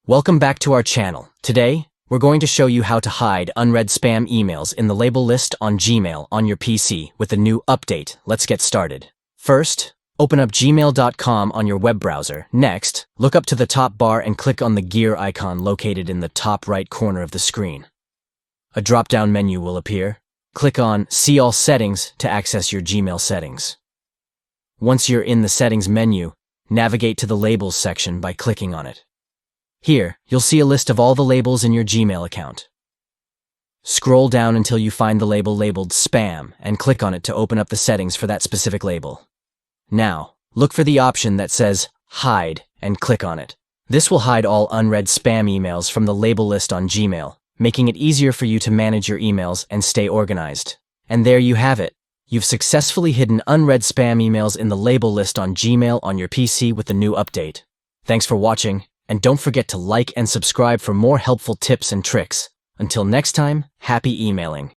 Welcome back to our channel. Today, we're going to show you how to hide unread spam emails in the label list on Gmail on your PC with a new update. Let's get started. First, open up gmail.com on your web browser. Next, look up to the top bar and click on the gear icon located in the top right corner of the screen. A drop-down menu will appear. Click on See All Settings to access your Gmail settings. Once you're in the Settings menu, navigate to the Labels section by clicking on it. Here, you'll see a list of all the labels in your Gmail account. Scroll down until you find the label labeled Spam and click on it to open up the settings for that specific label. Now, look for the option that says Hide and click on it. This will hide all unread spam emails from the label list on Gmail, making it easier for you to manage your emails and stay organized. And there you have it. You've successfully hidden unread spam emails in the label list on Gmail on your PC with the new update. Thanks for watching. And don't forget to like and subscribe for more helpful tips and tricks. Until next time, happy emailing.